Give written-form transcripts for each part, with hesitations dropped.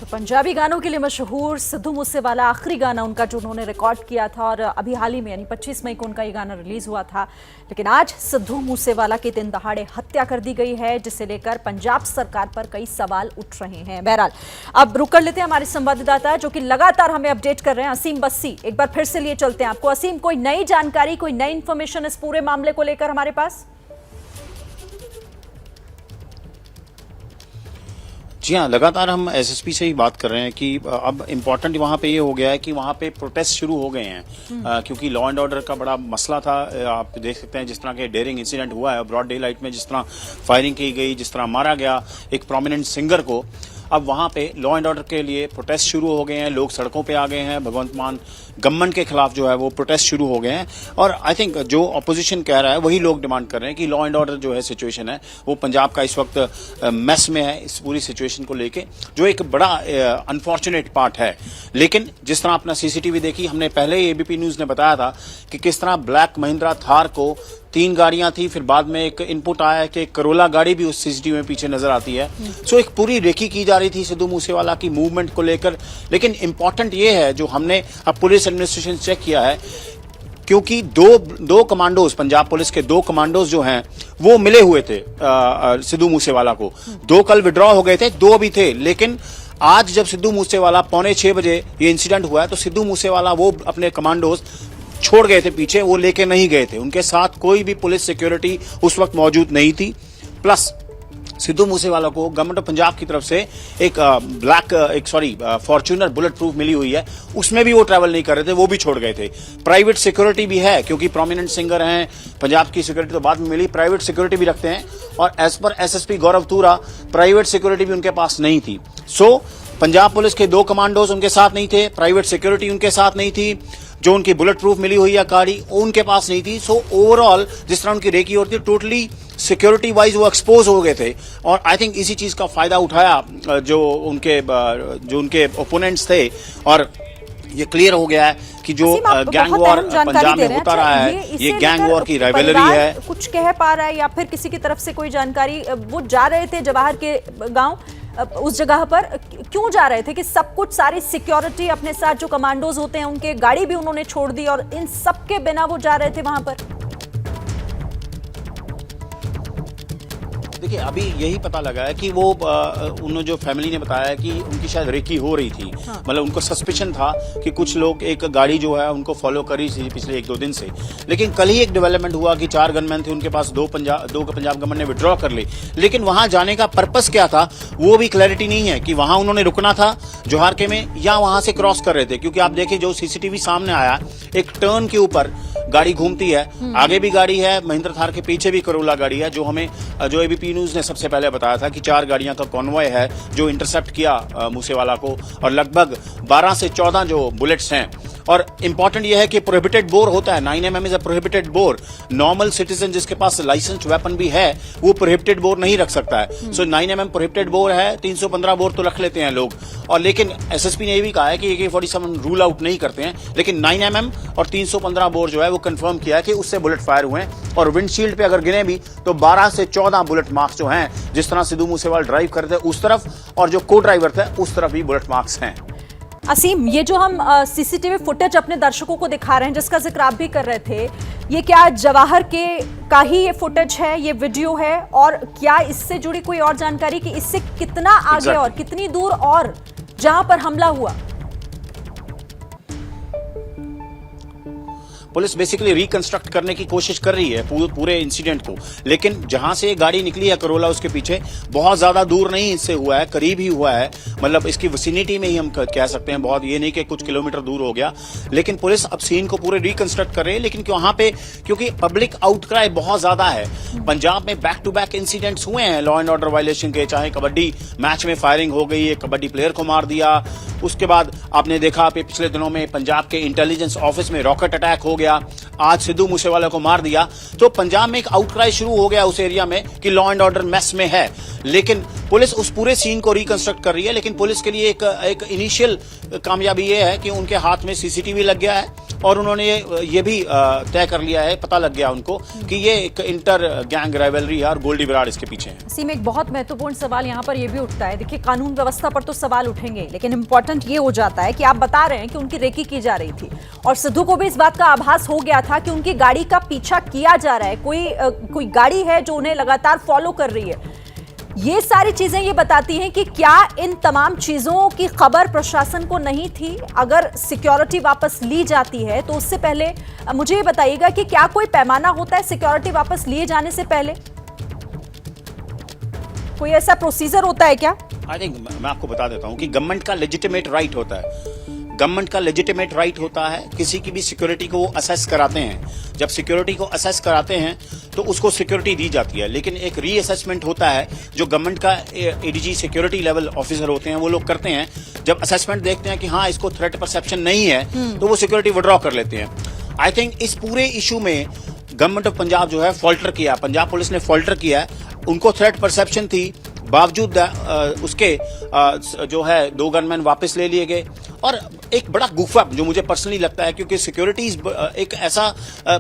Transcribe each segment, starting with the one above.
तो पंजाबी गानों के लिए मशहूर सिद्धू मूसेवाला, आखिरी गाना उनका जो उन्होंने रिकॉर्ड किया था और अभी हाल ही में यानी 25 मई को उनका ये गाना रिलीज हुआ था। लेकिन आज सिद्धू मूसेवाला की दिन दहाड़े हत्या कर दी गई है, जिसे लेकर पंजाब सरकार पर कई सवाल उठ रहे हैं। बहरहाल अब रुक कर लेते हैं हमारे संवाददाता जो कि लगातार हमें अपडेट कर रहे हैं, असीम बस्सी। एक बार फिर से लिए चलते हैं आपको। असीम, कोई नई जानकारी, कोई नई इंफॉर्मेशन इस पूरे मामले को लेकर हमारे पास? जी हाँ, लगातार हम एसएसपी से ही बात कर रहे हैं कि अब इम्पोर्टेंट वहाँ पे ये हो गया है कि वहाँ पे प्रोटेस्ट शुरू हो गए हैं क्योंकि लॉ एंड ऑर्डर का बड़ा मसला था। आप देख सकते हैं जिस तरह के डेयरिंग इंसिडेंट हुआ है ब्रॉड डे लाइट में, जिस तरह फायरिंग की गई, जिस तरह मारा गया एक प्रोमिनेंट सिंगर को। अब वहाँ पे लॉ एंड ऑर्डर के लिए प्रोटेस्ट शुरू हो गए हैं, लोग सड़कों पे आ गए हैं, भगवंत मान गवर्नमेंट के खिलाफ जो है वो प्रोटेस्ट शुरू हो गए हैं। और आई थिंक जो अपोजिशन कह रहा है वही लोग डिमांड कर रहे हैं कि लॉ एंड ऑर्डर जो है सिचुएशन है वो पंजाब का इस वक्त मेस में है, इस पूरी सिचुएशन को लेके, जो एक बड़ा अनफॉर्चुनेट पार्ट है। लेकिन जिस तरह अपना सीसीटीवी देखी, हमने पहले ही एबीपी न्यूज ने बताया था कि किस तरह ब्लैक महिंद्रा थार को 3 गाड़ियां थी, फिर बाद में एक इनपुट आया कि करोला गाड़ी भी उस सीसीटीवी में पीछे नजर आती है। सो एक पूरी रेकी की जा रही थी सिद्धू मूसेवाला की मूवमेंट को लेकर। लेकिन इंपॉर्टेंट ये है जो हमने अब पुलिस एडमिनिस्ट्रेशन चेक किया है, क्योंकि दो कमांडोज, पंजाब पुलिस के 2 कमांडोज जो हैं वो मिले हुए थे सिद्धू मूसेवाला को। 2 कल विड्रॉ हो गए थे, 2 भी थे। लेकिन आज जब सिद्धू मूसेवाला 5:45 बजे ये इंसिडेंट हुआ है तो सिद्धू मूसेवाला वो अपने कमांडोज छोड़ गए थे पीछे, वो लेके नहीं गए थे। उनके साथ कोई भी पुलिस सिक्योरिटी उस वक्त मौजूद नहीं थी। प्लस सिद्धू मूसेवाला को गवर्नमेंट ऑफ पंजाब की तरफ से एक फॉर्च्यूनर बुलेट प्रूफ मिली हुई है, उसमें भी वो ट्रैवल नहीं कर रहे थे, वो भी छोड़ गए थे। प्राइवेट सिक्योरिटी भी है क्योंकि प्रोमिनेंट सिंगर हैं, पंजाब की सिक्योरिटी तो बाद में मिली, प्राइवेट सिक्योरिटी भी रखते हैं। और एज पर एसएसपी गौरव तूरा प्राइवेट सिक्योरिटी भी उनके पास नहीं थी। सो पंजाब पुलिस के 2 कमांडोज उनके साथ नहीं थे, प्राइवेट सिक्योरिटी उनके साथ नहीं थी, जो उनकी बुलेट प्रूफ मिली हुई है गाड़ी उनके पास नहीं थी। सो ओवरऑल जिस तरह उनकी रेकी होती है, टोटली सिक्योरिटी वाइज वो एक्सपोज हो गए थे। और आई थिंक इसी चीज का फायदा उठाया जो उनके ओपोनेंट्स थे। और ये क्लियर हो गया है कि जो गैंग वॉर पंजाब में होता रहा है, ये गैंग वॉर की राइवलरी है। कुछ कह पा रहा है या फिर किसी की तरफ से कोई जानकारी? वो जा रहे थे जवाहर के गांव, उस जगह पर क्यों जा रहे थे कि सब कुछ, सारी सिक्योरिटी अपने साथ, जो कमांडोज होते हैं उनके गाड़ी भी उन्होंने छोड़ दी और इन सब के बिना वो जा रहे थे वहां पर? देखिए, अभी यही पता लगा है कि वो उन्होंने जो फैमिली ने बताया कि उनकी शायद रेकी हो रही थी। मतलब उनको सस्पिशन था कि कुछ लोग, एक गाड़ी जो है उनको फॉलो करी थी पिछले 1-2 दिन से। लेकिन कल ही एक डेवलपमेंट हुआ कि 4 गनमैन थे उनके पास, 2 पंजाब गवर्नमेंट ने विड्रॉ कर ली। लेकिन वहां जाने का पर्पस क्या था वो भी क्लैरिटी नहीं है कि वहां उन्होंने रुकना था जोहारके में या वहां से क्रॉस कर रहे थे। क्योंकि आप देखिए जो सीसीटीवी सामने आया, एक टर्न के ऊपर गाड़ी घूमती है, आगे भी गाड़ी है, महिंद्रा थार के पीछे भी करोला गाड़ी है। जो एबीपी न्यूज ने सबसे पहले बताया था कि 4 गाड़ियां का कॉन्वॉय है जो इंटरसेप्ट किया मूसेवाला को, और लगभग 12 से 14 जो बुलेट्स हैं। और इंपॉर्टेंट यह है कि प्रोहिबिटेड बोर होता है, 9mm is a prohibited bore. Normal citizen जिसके पास लाइसेंस्ड वेपन भी है वो प्रोहिबिटेड बोर नहीं रख सकता है। सो 9mm प्रोहिबिटेड बोर है, 315 बोर तो रख लेते हैं लोग। और लेकिन एसएसपी ने ये भी कहा है कि AK-47 रूल आउट नहीं करते हैं, लेकिन 9mm और 315 बोर जो है वो कंफर्म किया है कि उससे बुलेट फायर हुए हैं। और विंडशील्ड पे अगर गिने भी तो 12 से 14 बुलेट मार्क्स जो हैं, जिस तरह सिद्धू मूसेवाला ड्राइव करते थे उस तरफ, और जो को ड्राइवर थे उस तरफ भी बुलेट मार्क्स हैं। असीम, ये जो हम सीसीटीवी फुटेज अपने दर्शकों को दिखा रहे हैं, जिसका जिक्र आप भी कर रहे थे, ये क्या जवाहर के का ही ये फुटेज है, ये वीडियो है? और क्या इससे जुड़ी कोई और जानकारी कि इससे कितना आगे और कितनी दूर और जहां पर हमला हुआ? पुलिस बेसिकली रिकंस्ट्रक्ट करने की कोशिश कर रही है पूरे इंसिडेंट को। लेकिन जहां से गाड़ी निकली है करोला, उसके पीछे बहुत ज्यादा दूर नहीं इससे हुआ है, करीब ही हुआ है। मतलब इसकी विसिनिटी में ही हम कह सकते हैं, बहुत ये नहीं कि कुछ किलोमीटर दूर हो गया। लेकिन पुलिस अब सीन को पूरे रिकंस्ट्रक्ट कर रही है। लेकिन वहां पे क्योंकि पब्लिक आउटक्राई बहुत ज्यादा है, पंजाब में बैक टू बैक इंसिडेंट्स हुए हैं लॉ एंड ऑर्डर वायलेशन के। चाहे कबड्डी मैच में फायरिंग हो गई है, कबड्डी प्लेयर को मार दिया, उसके बाद आपने देखा पिछले दिनों में पंजाब के इंटेलिजेंस ऑफिस में रॉकेट अटैक हो गया, आज सिद्धू मूसेवाला को मार दिया। तो पंजाब में एक आउटक्राई शुरू हो गया उस एरिया में कि लॉ एंड ऑर्डर मेस में है। लेकिन पुलिस उस पूरे सीन को रिकंस्ट्रक्ट कर रही है। लेकिन पुलिस के लिए एक इनिशियल कामयाबी ये है कि उनके हाथ में सीसीटीवी लग गया है, और उन्होंने ये भी तय कर लिया है, पता लग गया उनको कि ये एक इंटर गैंग राइवलरी है और गोल्डी बराड़ इसके पीछे है। सीम, एक बहुत महत्वपूर्ण सवाल यहाँ पर ये भी उठता है। देखिए, कानून व्यवस्था पर तो सवाल उठेंगे, लेकिन इंपॉर्टेंट ये हो जाता है कि आप बता रहे हैं कि उनकी रेकी की जा रही थी और सिद्धू को भी इस बात का आभास हो गया था कि उनकी गाड़ी का पीछा किया जा रहा है, कोई गाड़ी है जो उन्हें लगातार फॉलो कर रही है। ये सारी चीजें ये बताती हैं कि क्या इन तमाम चीजों की खबर प्रशासन को नहीं थी? अगर सिक्योरिटी वापस ली जाती है तो उससे पहले मुझे ये बताइएगा कि क्या कोई पैमाना होता है सिक्योरिटी वापस लिए जाने से पहले? कोई ऐसा प्रोसीजर होता है क्या? आई थिंक मैं आपको बता देता हूं कि गवर्नमेंट का लेजिटिमेट राइट होता है। गवर्नमेंट का लेजिटिमेट राइट होता है किसी की भी सिक्योरिटी को वो असेस कराते हैं। जब सिक्योरिटी को असेस कराते हैं तो उसको सिक्योरिटी दी जाती है, लेकिन एक रीअसेसमेंट होता है जो गवर्नमेंट का एडीजी सिक्योरिटी लेवल ऑफिसर होते हैं वो लोग करते हैं। जब असेसमेंट देखते हैं कि हाँ इसको थ्रेट परसेप्शन नहीं है तो वो सिक्योरिटी विड्रॉ कर लेते हैं। आई थिंक इस पूरे इशू में गवर्नमेंट ऑफ पंजाब जो है फॉल्टर किया, पंजाब पुलिस ने फॉल्टर किया। उनको थ्रेट परसेप्शन थी, बावजूद उसके जो है 2 गनमैन वापस ले लिए गए। और एक बड़ा गुफा जो मुझे पर्सनली लगता है, क्योंकि सिक्योरिटी एक ऐसा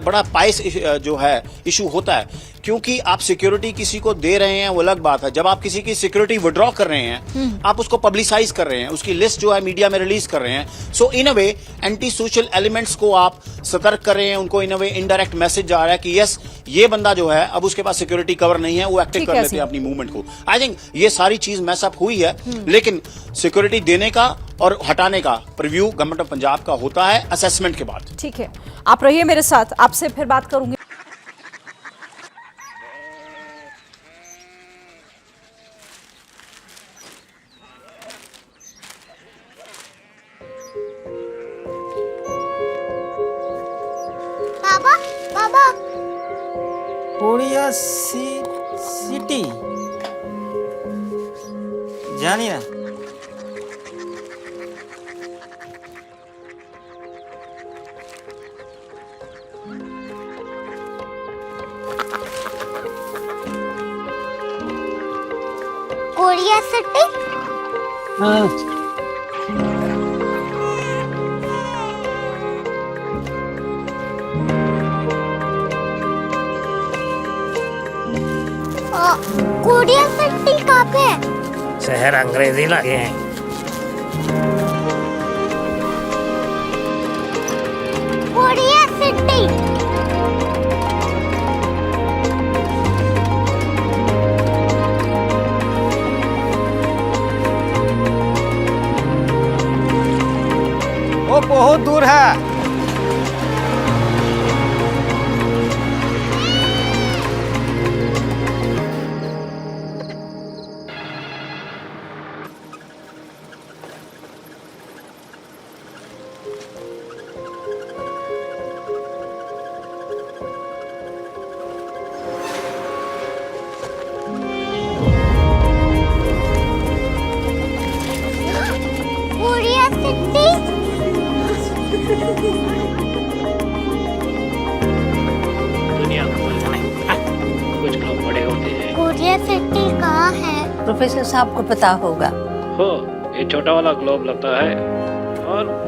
बड़ा पाइस जो है इशू होता है, क्योंकि आप सिक्योरिटी किसी को दे रहे हैं वो अलग बात है, जब आप किसी की सिक्योरिटी विड्रॉ कर रहे हैं आप उसको पब्लिसाइज कर रहे हैं, उसकी लिस्ट जो है मीडिया में रिलीज कर रहे हैं। सो इन अ वे एंटी सोशल एलिमेंट्स को आप सतर्क कर रहे हैं, उनको इन अ वे इनडायरेक्ट मैसेज जा रहा है कि यस ये बंदा जो है अब उसके पास सिक्योरिटी कवर नहीं है, वो एक्टिव कर लेते हैं अपनी मूवमेंट को। आई थिंक ये सारी चीज मैसअप हुई है, लेकिन सिक्योरिटी देने का और हटाने का प्रीव्यू गवर्नमेंट ऑफ पंजाब का होता है असेसमेंट के बाद। ठीक है, आप रहिए मेरे साथ, आपसे फिर बात करूंगी। बाबा बाबा कोरिया सिटी जानिए ना। कोरिया सिटी कोरिया सिटी कहाँ पे है? शहर अंग्रेजी लगे हैं। कोरिया सिटी वो बहुत दूर है। कोरिया सिटी दुनिया कुछ लोग बड़े होते हैं। कोरिया सिटी कहाँ है? प्रोफेसर साहब को पता होगा। हो ये छोटा वाला ग्लोब लगता है और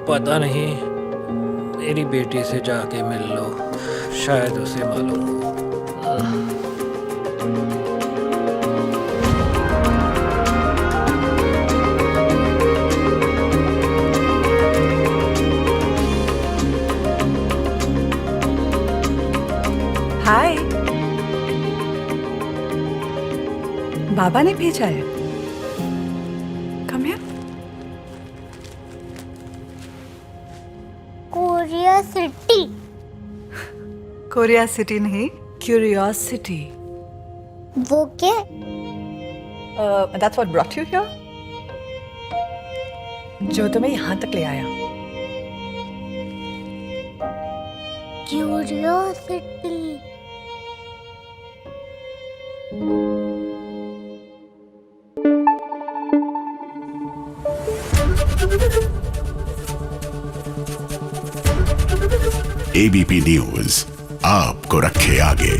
पता नहीं, मेरी बेटी से जाके मिल लो, शायद उसे मालूम हो। हाय, बाबा ने भेजा है। Come here. Korea city Korea city नहीं, क्यूरियोसिटी। वो क्या? That's what brought you here, जो तुम्हें यहाँ तक ले आया। क्यूरियोसिटी एबीपी न्यूज आपको रखे आगे।